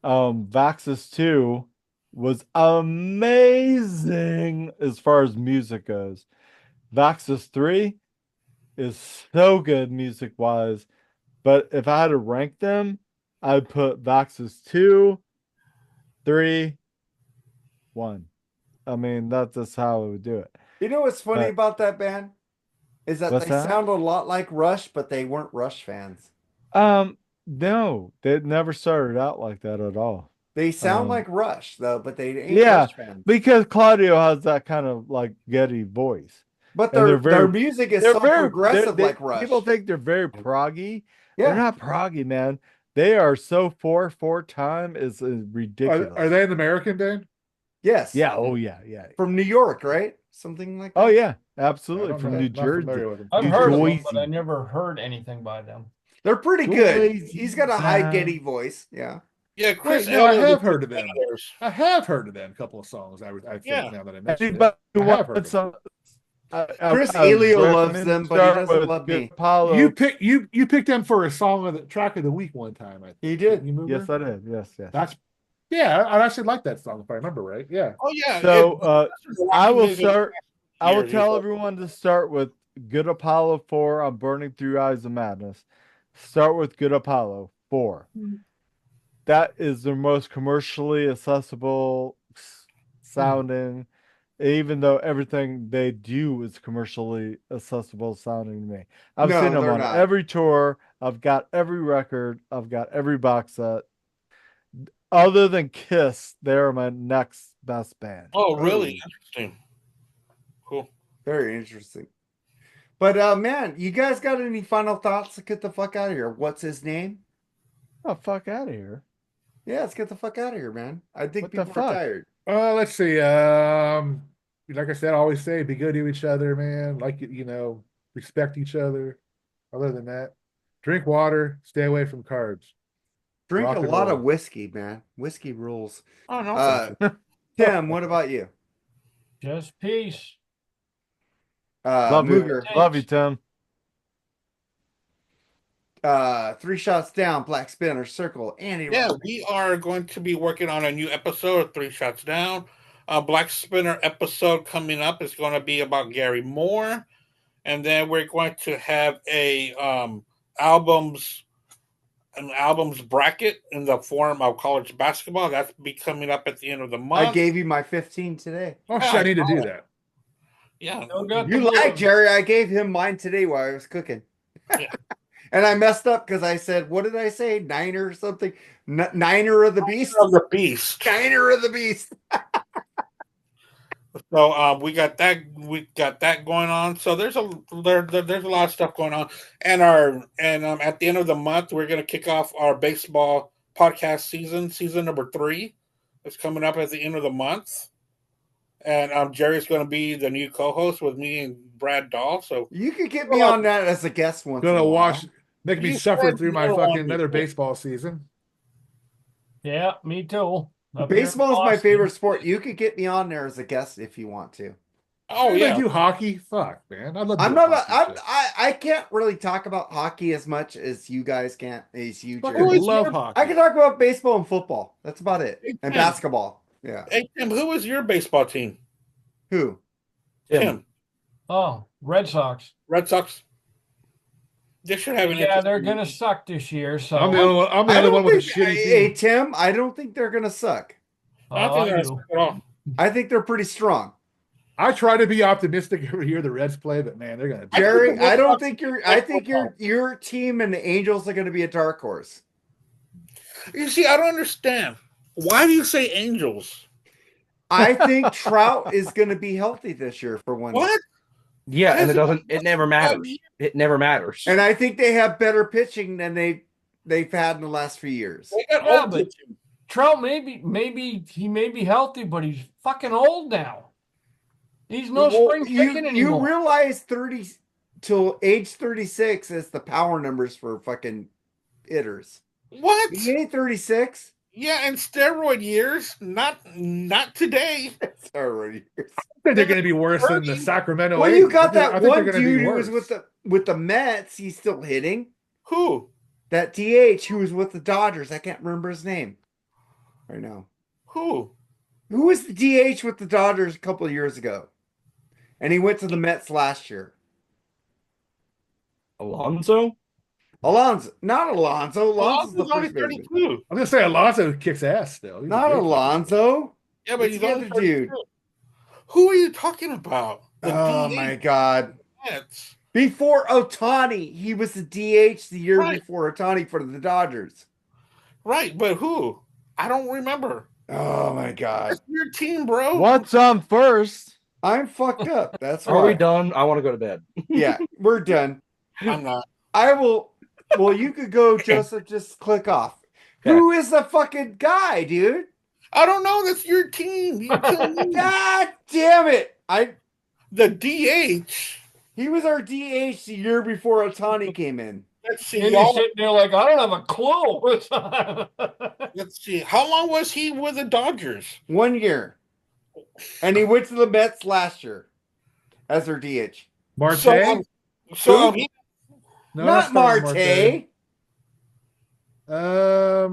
Vaxis 2 was amazing as far as music goes. Vaxis 3 is so good music wise, but if I had to rank them, I'd put Vaxis 2, 3, 1. I mean, that's just how I would do it. You know what's funny But- about that band? Is that What's they that? sound a lot like Rush, but they weren't Rush fans. No, they never started out like that at all. They sound Um, like Rush, though, but they ain't Yeah. Rush fans. Because Claudio has that kind of like Geddy voice. But and their they're very- music is They're so very progressive they- like Rush. People think they're very proggy. yeah. They're not proggy, man. They are so four time is ridiculous. Are they an American band? Yes. Yeah. Oh yeah. Yeah. From New York, right? Something like that. Oh yeah. Absolutely, from New Jersey. I've New heard of them, but I Jersey. never heard anything by them. They're pretty Go good. lazy He's got a high town. Geddy voice. Yeah. Yeah, Chris Wait, no, I Elliott have was heard of them. one theirs. I have heard of them. A couple of songs. I think Yeah. now that I mentioned Anybody it, who I have heard wants of them. some, Chris I Elio loves recommend them, but he start doesn't with love Good me. Apollo. You picked them for a song of the track of the week one time. I think. He did. You Yes, I did. Yes. That's I actually like that song if I remember right. Yeah. Oh yeah. So I will Rockin' start. I will years, tell he's- everyone to start with Good Apollo 4 on Burning Through Eyes of Madness. Start with Good Apollo 4. That is the most commercially accessible sounding, even though everything they do is commercially accessible sounding to me. I've No, seen them they're on not. every tour. I've got every record. I've got every box set. Other than Kiss, they're my next best band. Oh, really? Interesting. Cool. Very interesting. But man, you guys got any final thoughts to get the fuck out of here? What's his name? Oh, fuck out of here. Yeah, let's get the fuck out of here, man. I think What the people are fuck? tired. Let's see. Like I said, I always say, be good to each other, man. Like respect each other. Other than that, drink water. Stay away from carbs. Drink Rock a and lot roll. of whiskey, man. Whiskey rules. Oh no. Tim, what about you? Just peace. Love Mooger, you. Love you, Tim. 3 shots down, Black Spinner, Circle, Andy. Yeah, Rock. we are going to be working on a new episode of Three Shots Down. Black Spinner episode coming up is going to be about Gary Moore, and then we're going to have a albums bracket in the form of college basketball. That's be coming up at the end of the month. I gave you my 15 today. Oh shit, I need to do that. Yeah, Still got You the lied, blues. Jerry. I gave him mine today while I was cooking. Yeah. And I messed up because I said, what did I say? Niner or something? Niner of the beast? of the beast. Niner of the beast. So we got that going on. So there's a lot of stuff going on, and at the end of the month we're gonna kick off our baseball podcast season number 3. It's coming up at the end of the month, and Jerry's gonna be the new co-host with me and Brad Dahl. So You could get me on that as a guest once. Gonna in a while. watch, make me You suffer said through you my don't want fucking me another to. baseball season. Yeah, me too. Up here in Baseball is my Boston. favorite sport. You could get me on there as a guest if you want to. oh They yeah, do hockey. Fuck, man. I love. I'm doing not. hockey shit. I can't really talk about hockey as much as you guys can't. As you, Fucking Jerry. love hockey. I can talk about baseball and football. That's about it. Hey, And Tim. basketball. Yeah. Hey Tim, who is your baseball team? Who? Tim. Oh, Red Sox. Red Sox. They should have an Yeah, they're interesting- gonna suck this year. So I'm the only one. I'm the I only don't one with a think. shitty Hey, team. Tim. I don't think they're gonna suck. I don't think I that's do. at all. I think they're pretty strong. I try to be optimistic every year the Reds play, but man, they're gonna. Jerry, the Red I don't Sox- think you're. I think your team and the Angels are going to be a dark horse. You see, I don't understand. Why do you say Angels? I think Trout is going to be healthy this year for one. What? Yeah, and That's- it never matters. It never matters. And I think they have better pitching than they've had in the last few years. They got Yeah, old but- pitching. Trout maybe he may be healthy, but he's fucking old now. He's no Well, spring you chicken anymore. realize 30 till age 36 is the power numbers for fucking hitters. What? He ain't 36. Yeah, in steroid years, not today. It's already. I think they're gonna be worse than the Sacramento. Well, you 80s. got I that think they're one gonna be dude who was worse. with the Mets. He's still hitting. Who? That DH who was with the Dodgers. I can't remember his name right now. Who? Who was the DH with the Dodgers a couple of years ago? And he went to the Mets last year. Alonso? Alonso. Not Alonso. Alonso's the Alonso's only first baseman. 32. I'm gonna say Alonso kicks ass still. He's a Not great fucking Alonso. Yeah, but It's he's the only other dude. 32. Who are you talking about? The Oh DH my God. Mets. Before Otani, he was the DH the year Right. before Otani for the Dodgers. Right, but who? I don't remember. Oh my God. That's your team, bro. What's on first? I'm fucked up. That's Are we right. done? I want to go to bed. Yeah, we're done. I'm not. I will. Well, you could go, Joseph. Just click off. Okay. Who is the fucking guy, dude? I don't know. That's your team. You tell me. God damn it! The DH. He was our DH the year before Otani came in. Let's see, And you're y'all. sitting there like, I don't have a clue. Let's see. How long was he with the Dodgers? 1 year. And he went to the Mets last year as their DH. Marte? So he, No, Not starting Marte. I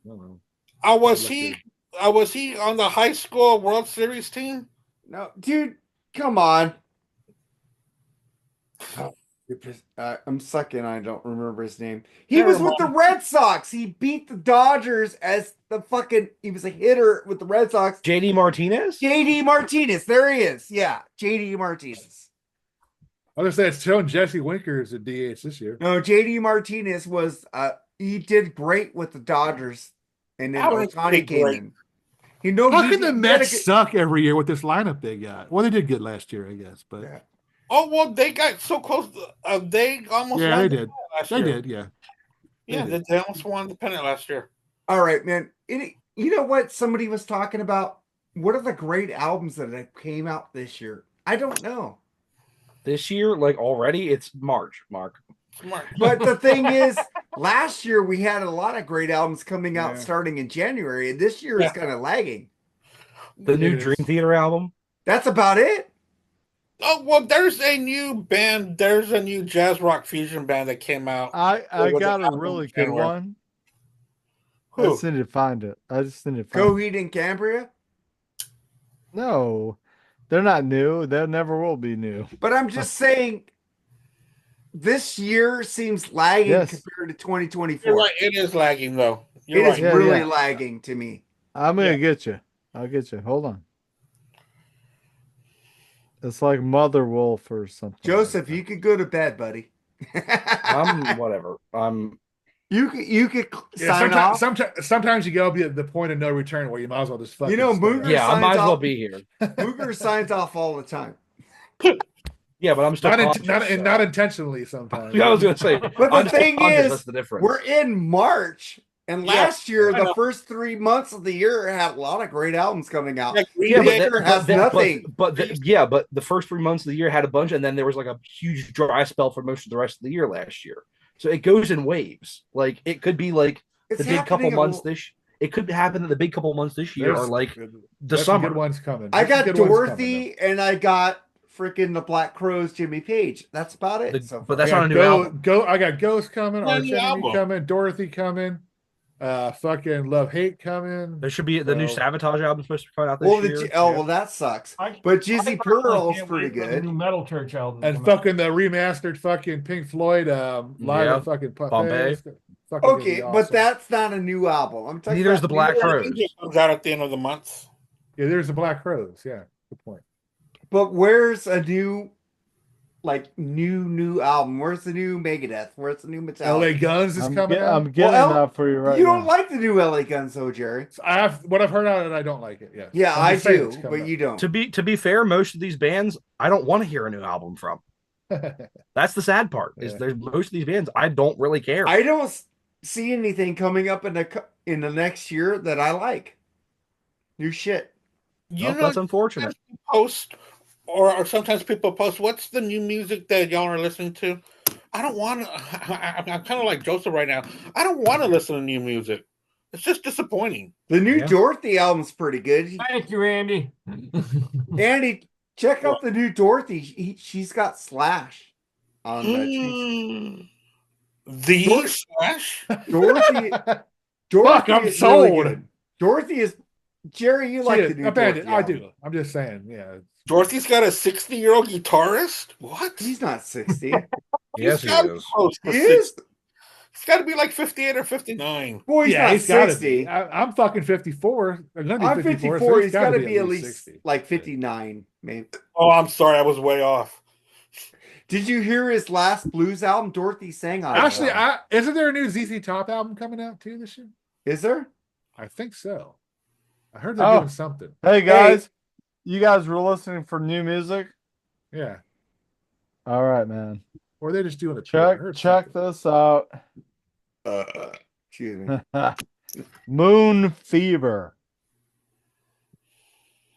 don't know. was he on the high school World Series team? No, dude, come on. I'm sucking. I don't remember his name. He was with the Red Sox. He beat the Dodgers as he was a hitter with the Red Sox. JD Martinez? JD Martinez. There he is. Yeah, JD Martinez. I was gonna say it's showing Jesse Winker as a DH this year. No, JD Martinez was he did great with the Dodgers, and then Otani came in. How can the Mets suck every year with this lineup they got? Well, they did good last year, I guess, but yeah. Oh well, they got so close. They almost yeah, won they the did. last They year. did, yeah. Yeah, they almost won the pennant last year. All right, man. You know what somebody was talking about? What are the great albums that came out this year? I don't know. This year, like already, it's March, Mark. Smart. But the thing is, last year we had a lot of great albums coming out starting in January, and this year is kind of lagging. The new Dream Theater album. That's about it. Oh well, there's a new band. There's a new jazz rock fusion band that came out. I got a really good one. I just need to find it. Coheed and Cambria. No, they're not new. They never will be new. But I'm just saying, this year seems lagging compared to 2024. You're right. It is lagging though. It is really lagging to me. I'm gonna get you. I'll get you. Hold on. It's like Mother Wolf or something. Joseph, you could go to bed, buddy. I'm whatever. You could sign off. Sometimes you go be at the point of no return where you might as well just fucking. Mooger. Yeah, I might as well be here. Mooger signs off all the time. Yeah, but I'm still not intentionally sometimes. Yeah, I was gonna say. But the thing is, that's the difference. we're in March, and last year the first 3 months of the year had a lot of great albums coming out. Nothing. But the first 3 months of the year had a bunch, and then there was like a huge dry spell for most of the rest of the year last year. So it goes in waves. Like it could be like the big couple months It could happen that the big couple months this year are like the summer. Good ones coming. I got Dorothy, and I got freaking the Black Crowes, Jimmy Page. That's about it. But that's not a new album. I got Ghost coming, Arch Enemy coming, Dorothy coming, fucking Love Hate coming. There should be the new Sabotage album supposed to come out this year. Well, that sucks. But Jizzy Pearl's pretty good. New Metal Church album. And fucking the remastered fucking Pink Floyd live at fucking Pompeii. Okay, awesome. But that's not a new album. I'm talking Neither is the Black Crowes. It comes out at the end of the month. Yeah, there's the Black Crowes. Yeah, good point. But where's a new album? Where's the new Megadeth? Where's the new Metallica? LA Guns is coming out. I'm getting that for you right now. You don't like the new LA Guns, though, Jerry. What I've heard on it, I don't like it. Yeah. Yeah, I do, but you don't. To be fair, most of these bands I don't want to hear a new album from. That's the sad part. Is there's most of these bands I don't really care. I don't see anything coming up in the next year that I like. New shit. That's unfortunate. Post or sometimes people post, what's the new music that y'all are listening to? I don't want to. I'm kind of like Joseph right now. I don't want to listen to new music. It's just disappointing. The new Dorothy album's pretty good. Thank you, Andy. Andy, check out the new Dorothy. She's got Slash on the Slash. Dorothy. Fuck, I'm sold. Really Dorothy is Jerry. You like the new Dorothy? I do. I'm just saying. Yeah. Dorothy's got a 60-year-old guitarist. What? He's not 60. Yes, he is. He is. He's got to be like 58 or 59. Boy, he's not 60. I'm fucking 54. I'm 54. So he's got to be at least 60. Like 59, maybe. Oh, I'm sorry. I was way off. Did you hear his last blues album? Dorothy sang on it. Actually, isn't there a new ZZ Top album coming out too this year? Is there? I think so. I heard they're doing something. Hey, guys. You guys were listening for new music? Yeah. All right, man. Or they're just doing a check this out. Excuse me. Moon Fever.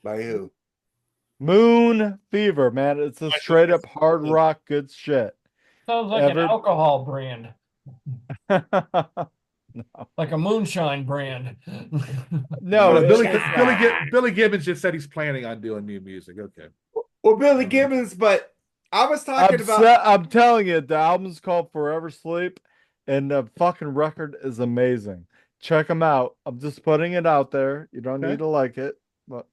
By who? Moon Fever, man. It's a straight up hard rock good shit. Sounds like an alcohol brand, like a moonshine brand. No, Billy Gibbons just said he's planning on doing new music. Okay. Well, Billy Gibbons, but I was talking about. I'm telling you, the album's called Forever Sleep, and the fucking record is amazing. Check them out. I'm just putting it out there. You don't need to like it, but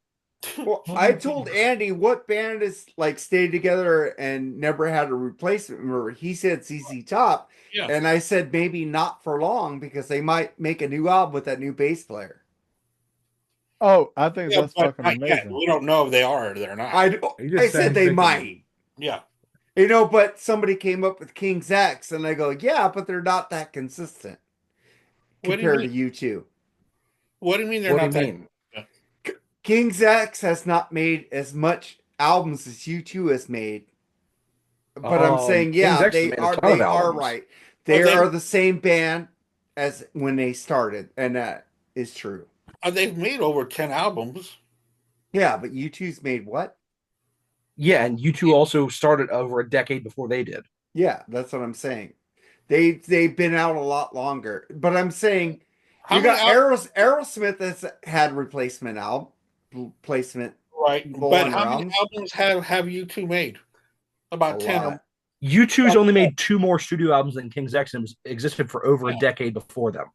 Well, I told Andy what band is like stayed together and never had a replacement member. He said ZZ Top, Yeah. and I said maybe not for long because they might make a new album with that new bass player. oh, I think Yeah, that's but fucking not yet. amazing. We don't know if they are or they're not. I said they might. Yeah. You know, but somebody came up with King's X, and I go, yeah, but they're not that consistent What do you compared to mean? U2. What do you mean they're What do not you that? mean? King's X has not made as much albums as U2 has made. But I'm saying, King's yeah, X has they made a are ton of they are albums. right. They Well, they- are the same band as when they started, and that is true. They've made over 10 albums. Yeah, but U2's made what? Yeah, and U2 also started over a decade before they did. Yeah, that's what I'm saying. They've been out a lot longer. But I'm saying How you many got Aerosmith has had replacement album placement. Right. People But on how their many albums? albums have you two made? A About 10 or lot. U2's only made 2 more studio albums than King's X and existed for over a Yeah. decade before them.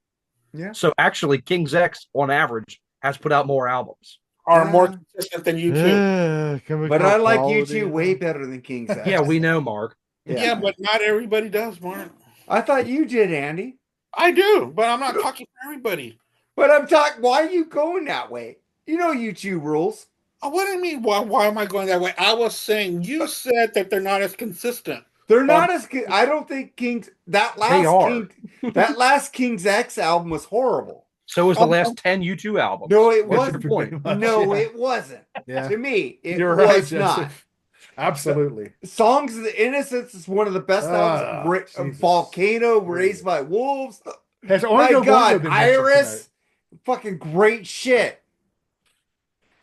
Yeah. So actually, King's X, on average, has put out more albums. are Yeah. more consistent than you two. Can we But call I like quality U2 way now? better than King's X. Yeah, we know, Mark. Yeah. But not everybody does, Mark. I thought you did, Andy. I do, but I'm not talking for everybody. But I'm talking. Why are you going that way? You know U2 rules. What do you mean? Why am I going that way? I was saying you said that they're not as consistent. They're not as good. I don't think King's that They are. last King's X album was horrible. So was the last 10 U2 albums. No, it What's your wasn't. point? No, Yeah. it wasn't. Yeah. To me, it You're was right, not. Joseph. Absolutely. Songs of the Innocence is one of the best albums. Jesus. Volcano, Raised by Wolves. Has My Oingo Boingo God, been mentioned Iris, fucking great shit.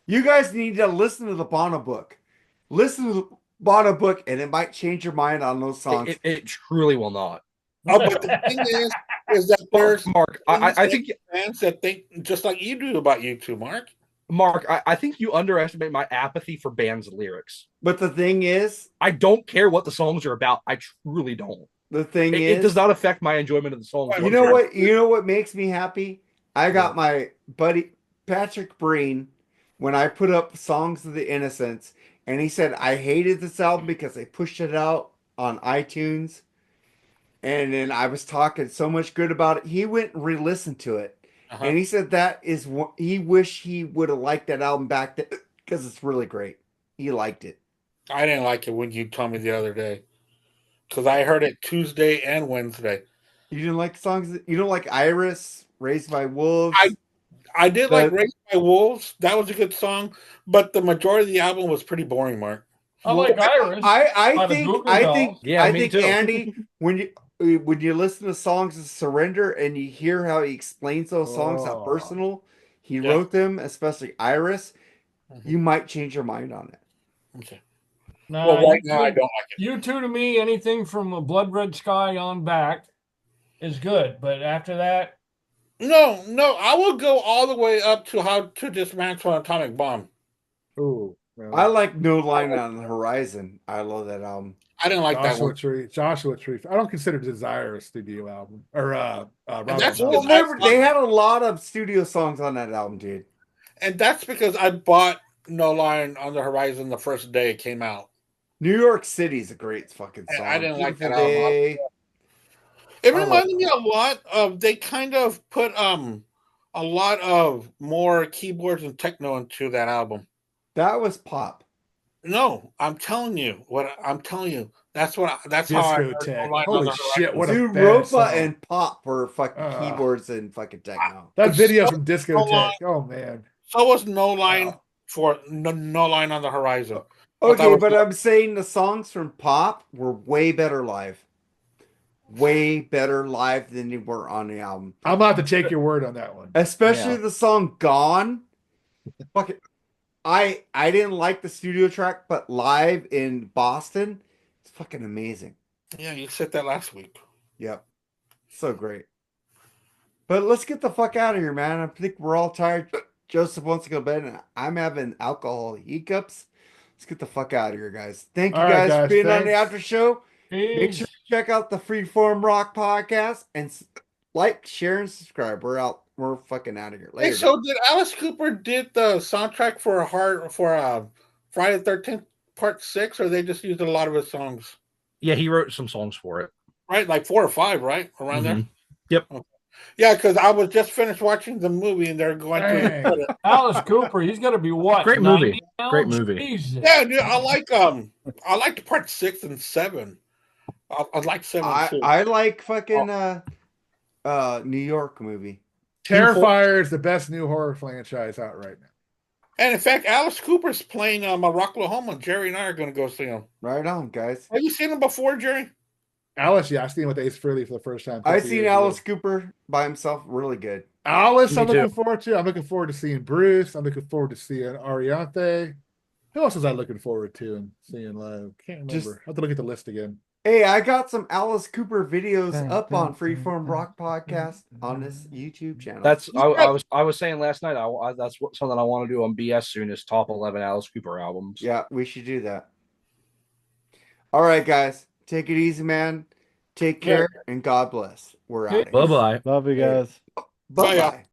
You guys need to listen to the Bono book. Listen to the Bono book, and it might change your mind on those songs. It truly will not. Oh, but the thing is that there's Mark, I think fans that think just like you do about you two, Mark. Mark, I think you underestimate my apathy for bands' lyrics. But the thing is, I don't care what the songs are about. I truly don't. It does not affect my enjoyment of the songs. You know what? You know what makes me happy? I got my buddy Patrick Breen when I put up Songs of the Innocents, and he said I hated this album because they pushed it out on iTunes. And then I was talking so much good about it. He went and re-listened to it. And he said that is what he wished he would have liked that album back then because it's really great. He liked it. I didn't like it when you told me the other day because I heard it Tuesday and Wednesday. You didn't like songs? You don't like Iris, Raised by Wolves? I did like Raised by Wolves. That was a good song, but the majority of the album was pretty boring, Mark. I like Iris. I think too. Andy, when you listen to Songs of Surrender and you hear how he explains those songs, how personal he wrote them, especially Iris, you might change your mind on it. Okay. Nah, Well, right now I don't like it. U2 to me, anything from a Blood Red Sky on back is good, but after that, No, I will go all the way up to How to Dismantle an Atomic Bomb. Ooh. I like No Line on the Horizon. I love that album. I didn't like that one. Joshua Tree. I don't consider Desire a studio album or that's Well, remember, they had a lot of studio songs on that album, dude. And that's because I bought No Line on the Horizon the first day it came out. New York City is a great fucking song. And I didn't like that Beautiful Day. album. It reminded me a lot of, they kind of put a lot of more keyboards and techno into that album. That was pop. No, I'm telling you. That's how I heard Discotheque. No Line on Holy the shit! Horizon. What a Dude, bad Ropa song. and Pop were fucking keyboards and fucking techno. That video So- from Discotheque. Oh man. So was No Line for no Line on the Horizon. Okay, but I'm saying the songs from Pop were way better live. Way better live than they were on the album. I'm about to take your word on that one. Especially the song Gone. Fucking I didn't like the studio track, but live in Boston, it's fucking amazing. Yeah, you said that last week. Yep. So great. But let's get the fuck out of here, man. I think we're all tired. Joseph wants to go to bed, and I'm having alcohol hiccups. Let's get the fuck out of here, guys. Thank you All right, guys for guys, being on the thanks. after show. Make Peace. sure to check out the Freeform Rock podcast and like, share, and subscribe. We're out. We're fucking out of here. Hey, Later. so did Alice Cooper did the soundtrack for Friday the 13th Part 6, or they just used a lot of his songs? Yeah, he wrote some songs for it. Right, like 4 or 5, right? Around there? Mhm. Yep. Okay. Yeah, because I was just finished watching the movie and they're going Dang. to Alice Cooper, he's gonna be what? Great movie. 90 now? Great movie. Jesus. Yeah, dude, I like part 6 and 7. I like 7 too. I like fucking New York movie. Terrifier is the best new horror franchise out right now. And in fact, Alice Cooper's playing Oklahoma. Jerry and I are going to go see him. Right on, guys. Have you seen him before, Jerry? Alice, yeah, I seen him with Ace Frehley for the first time. I've seen Alice Cooper by himself. Really good. Alice, Me I'm too. looking forward to. I'm looking forward to seeing Bruce. I'm looking forward to seeing Ariante. Who else was I looking forward to and seeing live? Can't remember. Just- I have to look at the list again. Hey, I got some Alice Cooper videos up on Freeform Rock Podcast on this YouTube channel. That's I was saying last night. That's something I want to do on BS soon is top 11 Alice Cooper albums. Yeah, we should do that. All right, guys. Take it easy, man. Take care and God bless. We're out. Bye bye. Love you guys. Bye bye.